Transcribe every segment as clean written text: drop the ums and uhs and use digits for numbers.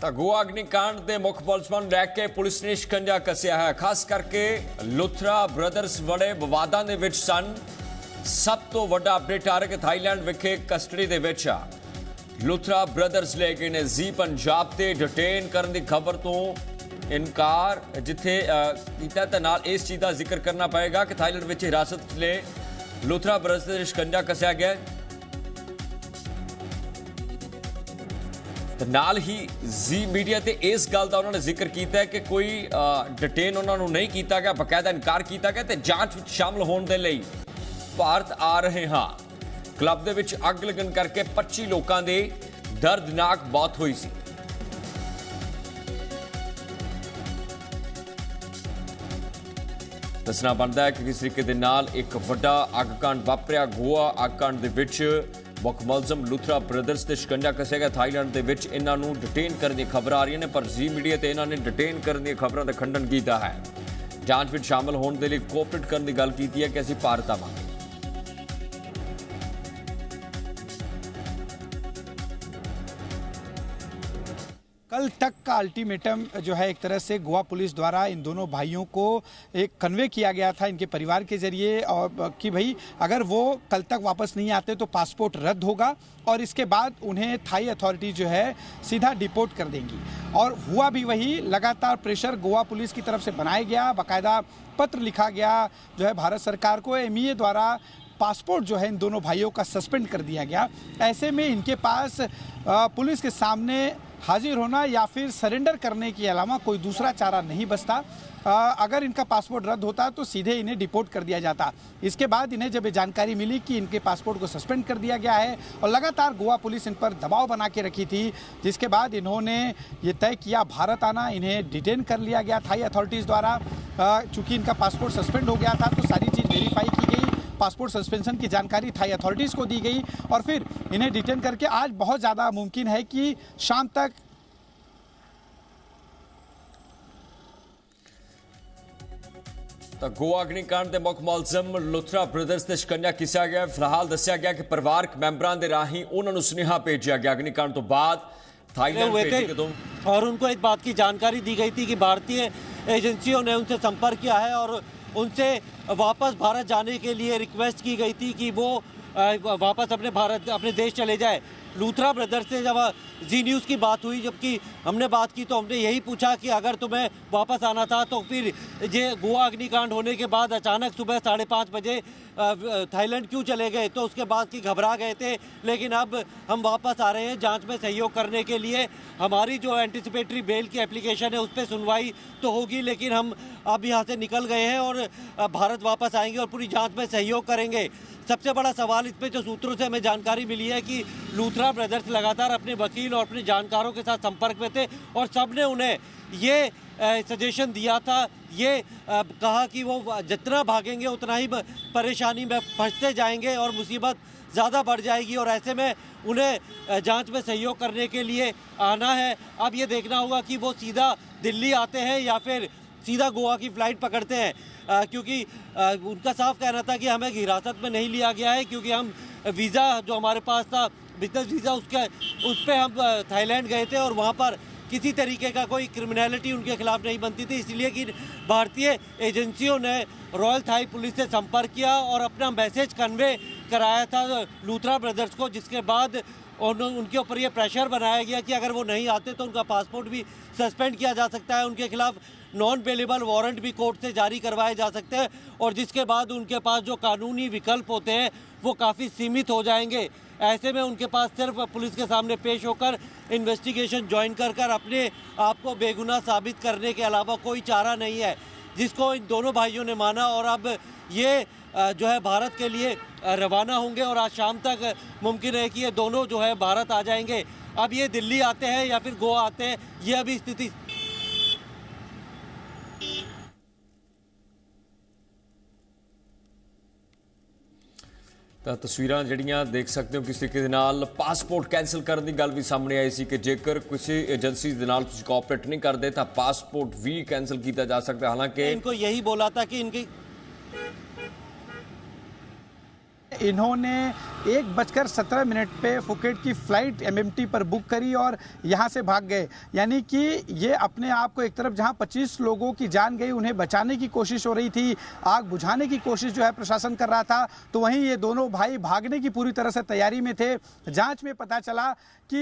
ਤਾਂ ਗੋਆ ਅਗਨੀਕਾਂਡ ਦੇ ਮੁੱਖ ਮੁਲਜ਼ਮਾਂ ਨੂੰ ਲੈ ਕੇ ਪੁਲਿਸ ਨੇ ਸ਼ਿਕੰਜਾ ਕੱਸਿਆ ਹੈ। ਖਾਸ ਕਰਕੇ ਲੁਥਰਾ ਬ੍ਰਦਰਸ ਬੜੇ ਵਿਵਾਦਾਂ ਦੇ ਵਿੱਚ ਸਨ। ਸਭ ਤੋਂ ਵੱਡਾ ਅਪਡੇਟ ਆ ਰਿਹਾ ਕਿ ਥਾਈਲੈਂਡ ਵਿਖੇ ਕਸਟਡੀ ਦੇ ਵਿੱਚ ਆ ਲੁਥਰਾ ਬ੍ਰਦਰਸ ਲੈ ਕੇ ਨੇ ਜ਼ੀ ਪੰਜਾਬ ਤੇ ਡਿਟੇਨ ਕਰਨ ਦੀ ਖਬਰ ਤੋਂ ਇਨਕਾਰ ਜਿੱਥੇ ਕੀਤਾ ਤਾਂ ਨਾਲ ਇਸ ਚੀਜ਼ ਦਾ ਜ਼ਿਕਰ ਕਰਨਾ ਪਏਗਾ ਕਿ ਥਾਈਲੈਂਡ ਵਿੱਚ ਹਿਰਾਸਤ ਲੈ ਲੁਥਰਾ ਬ੍ਰਦਰਸ ਦੇ ਸ਼ਿਕੰਜਾ ਕੱਸਿਆ ਗਿਆ। नाल ही जी मीडिया ते इस गल का उन्होंने जिक्र किया है कि कोई डिटेन उन्होंने नहीं किया गया, बकायदा इनकार किया गया ते जांच में शामिल होने के लिए भारत आ रहे हाँ। क्लब दे विच अग लगन करके 25 लोगों की दर्दनाक मौत हुई सी। दसना बनता है कि किस तरीके दे नाल एक वड्डा अग कांड वापरिया। गोवा अग कांड दे विच मुख मुलजम लुथरा ब्रदर्स से शिकंजा कसिया गया। थाईलैंड के विच इन्हों डिटेन करने की खबर आ रही ने, पर जी मीडिया ते इन्होंने डिटेन करने की खबरों का खंडन किया है। जांच में शामिल होने के लिए कोऑपरेट करने की गल की है कि असीं भारत आवांगे। कल तक का अल्टीमेटम जो है एक तरह से गोवा पुलिस द्वारा इन दोनों भाइयों को एक कन्वे किया गया था इनके परिवार के जरिए, और कि भाई अगर वो कल तक वापस नहीं आते तो पासपोर्ट रद्द होगा और इसके बाद उन्हें थाई अथॉरिटी जो है सीधा डिपोर्ट कर देंगी। और हुआ भी वही। लगातार प्रेशर गोवा पुलिस की तरफ से बनाया गया, बाकायदा पत्र लिखा गया जो है भारत सरकार को। एमईए द्वारा पासपोर्ट जो है इन दोनों भाइयों का सस्पेंड कर दिया गया। ऐसे में इनके पास पुलिस के सामने हाजिर होना या फिर सरेंडर करने के अलावा कोई दूसरा चारा नहीं बचता। अगर इनका पासपोर्ट रद्द होता तो सीधे इन्हें डिपोर्ट कर दिया जाता। इसके बाद इन्हें जब ये जानकारी मिली कि इनके पासपोर्ट को सस्पेंड कर दिया गया है और लगातार गोवा पुलिस इन पर दबाव बना के रखी थी, जिसके बाद इन्होंने ये तय किया भारत आना। इन्हें डिटेन कर लिया गया थाई अथॉरिटीज़ द्वारा। चूँकि इनका पासपोर्ट सस्पेंड हो गया था तो सारी चीज़ वेरीफाई की गई, पासपोर्ट सस्पेंशन की जानकारी थाई अथॉरिटीज़ को दी गई और फिर इन्हें डिटेन करके आज बहुत ज़्यादा मुमकिन है कि शाम तक तो गोवा अग्निकांड के मुख मुलजम लुथरा ब्रदर्स से शिकंजा किया गया। फिलहाल दसिया गया कि परिवारक मैंबरों के राही उन्होंने सुनेहा भेजा गया। अग्निकांड तो बाद थाईलैंड और उनको एक बात की जानकारी दी गई थी कि भारतीय एजेंसियों ने उनसे संपर्क किया है और उनसे वापस भारत जाने के लिए रिक्वेस्ट की गई थी कि वो वापस अपने देश चले जाए। लुथरा ब्रदर्स से जब जी न्यूज़ की बात हुई, जबकि हमने बात की तो हमने यही पूछा कि अगर तुम्हें वापस आना था तो फिर ये गोवा अग्निकांड होने के बाद अचानक सुबह 5:30 बजे थाईलैंड क्यों चले गए। तो उसके बाद की घबरा गए थे, लेकिन अब हम वापस आ रहे हैं जांच में सहयोग करने के लिए। हमारी जो एंटिसिपेटरी बेल की एप्लीकेशन है उस पर सुनवाई तो होगी, लेकिन हम अब यहाँ से निकल गए हैं और भारत वापस आएंगे और पूरी जाँच में सहयोग करेंगे। सबसे बड़ा सवाल इसमें जो सूत्रों से हमें जानकारी मिली है कि लुथरा ब्रदर्स लगातार अपने वकील और अपने जानकारों के साथ संपर्क में थे और सब ने उन्हें ये सजेशन दिया था, ये कहा कि वो जितना भागेंगे उतना ही परेशानी में फंसते जाएंगे और मुसीबत ज़्यादा बढ़ जाएगी और ऐसे में उन्हें जांच में सहयोग करने के लिए आना है। अब ये देखना होगा कि वो सीधा दिल्ली आते हैं या फिर सीधा गोवा की फ़्लाइट पकड़ते हैं, क्योंकि उनका साफ कहना था कि हमें हिरासत में नहीं लिया गया है क्योंकि हम वीज़ा जो हमारे पास था बिजनेस वीज़ा उस पर हम थाईलैंड गए थे और वहाँ पर किसी तरीके का कोई क्रिमिनलिटी उनके खिलाफ नहीं बनती थी, इसलिए कि भारतीय एजेंसियों ने रॉयल थाई पुलिस से संपर्क किया और अपना मैसेज कन्वे कराया था लुथरा ब्रदर्स को, जिसके बाद उनके ऊपर ये प्रेशर बनाया गया कि अगर वो नहीं आते तो उनका पासपोर्ट भी सस्पेंड किया जा सकता है, उनके खिलाफ नॉन बेलेबल वारंट भी कोर्ट से जारी करवाए जा सकते हैं और जिसके बाद उनके पास जो कानूनी विकल्प होते हैं वो काफ़ी सीमित हो जाएंगे। ऐसे में उनके पास सिर्फ पुलिस के सामने पेश होकर इन्वेस्टिगेशन ज्वाइन कर अपने आप को बेगुनाह साबित करने के अलावा कोई चारा नहीं है, जिसको इन दोनों भाइयों ने माना और अब ये जो है भारत के लिए रवाना होंगे और आज शाम तक मुमकिन है कि ये दोनों जो है भारत आ जाएंगे। अब ये दिल्ली आते हैं या फिर गोवा आते हैं, ये अभी स्थिति तस्वीरां जड़ियां देख सकते हो किस तरीके दे नाल पासपोर्ट कैंसल करने की गल भी सामने आई सी कि जेकर किसी एजेंसी दे नाल तुसीं कोऑपरेट नहीं करते तो पासपोर्ट भी कैंसल किया जा सकता है। हालांकि इनको यही बोला था कि इनकी इन्होंने 1:17 पे फुकेट की फ्लाइट MMT पर बुक करी और यहाँ से भाग गए। यानी कि ये अपने आप को एक तरफ जहाँ 25 लोगों की जान गई, उन्हें बचाने की कोशिश हो रही थी, आग बुझाने की कोशिश जो है प्रशासन कर रहा था, तो वहीं ये दोनों भाई भागने की पूरी तरह से तैयारी में थे। जांच में पता चला कि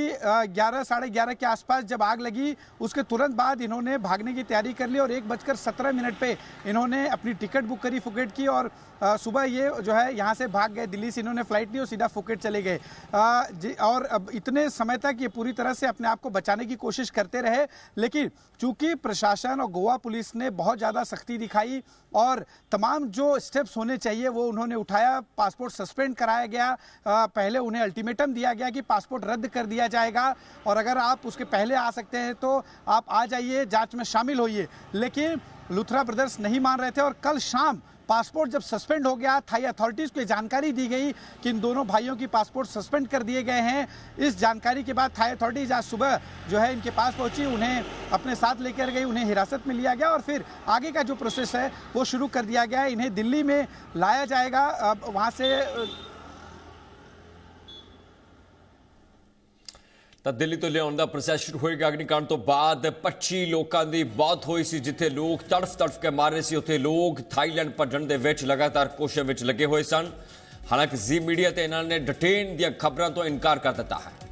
11 साढ़े 11 के आसपास जब आग लगी, उसके तुरंत बाद इन्होंने भागने की तैयारी कर ली और 1:17 पे इन्होंने अपनी टिकट बुक करी फुकेट की और सुबह ये जो है यहाँ से भाग गए। दिल्ली से इन्होंने फ्लाइट ली और सीधा फुकेट चले गए। और अब इतने समय तक ये पूरी तरह से अपने आप को बचाने की कोशिश करते रहे, लेकिन चूंकि प्रशासन और गोवा पुलिस ने बहुत ज़्यादा सख्ती दिखाई और तमाम जो स्टेप्स होने चाहिए वो उन्होंने उठाया। पासपोर्ट सस्पेंड कराया गया, पहले उन्हें अल्टीमेटम दिया गया कि पासपोर्ट रद्द कर दिया जाएगा और अगर आप उसके पहले आ सकते हैं तो आप आ जाइए, जांच में शामिल होइए। लेकिन लुथरा ब्रदर्स नहीं मान रहे थे और कल शाम पासपोर्ट जब सस्पेंड हो गया, थाई अथॉरिटीज़ को जानकारी दी गई कि इन दोनों भाइयों की पासपोर्ट सस्पेंड कर दिए गए हैं। इस जानकारी के बाद थाई अथॉरिटीज़ आज सुबह जो है इनके पास पहुंची, उन्हें अपने साथ लेकर गई, उन्हें हिरासत में लिया गया और फिर आगे का जो प्रोसेस है वो शुरू कर दिया गया है। इन्हें दिल्ली में लाया जाएगा। अब वहाँ से ਤਾਂ ਦਿੱਲੀ ਤੋਂ ਲਿਆਉਣ ਦਾ ਪ੍ਰੋਸੈਸ ਸ਼ੁਰੂ ਹੋਏਗਾ। ਅਗਨੀਕਾਂਡ ਤੋਂ ਬਾਅਦ 25 ਲੋਕਾਂ ਦੀ ਮੌਤ ਹੋਈ ਸੀ, ਜਿੱਥੇ ਲੋਕ ਤੜਫ ਕੇ ਮਾਰ ਰਹੇ ਸੀ, ਉੱਥੇ ਲੋਕ ਥਾਈਲੈਂਡ ਭੱਜਣ ਦੇ ਵਿੱਚ ਲਗਾਤਾਰ ਕੋਸ਼ਿਸ਼ ਵਿੱਚ ਲੱਗੇ ਹੋਏ ਸਨ। ਹਾਲਾਂਕਿ ਜ਼ੀ ਮੀਡੀਆ ਤੇ ਇਹਨਾਂ ਨੇ ਡਿਟੇਨ ਦੀਆਂ ਖਬਰਾਂ ਤੋਂ ਇਨਕਾਰ ਕਰ ਦਿੱਤਾ ਹੈ।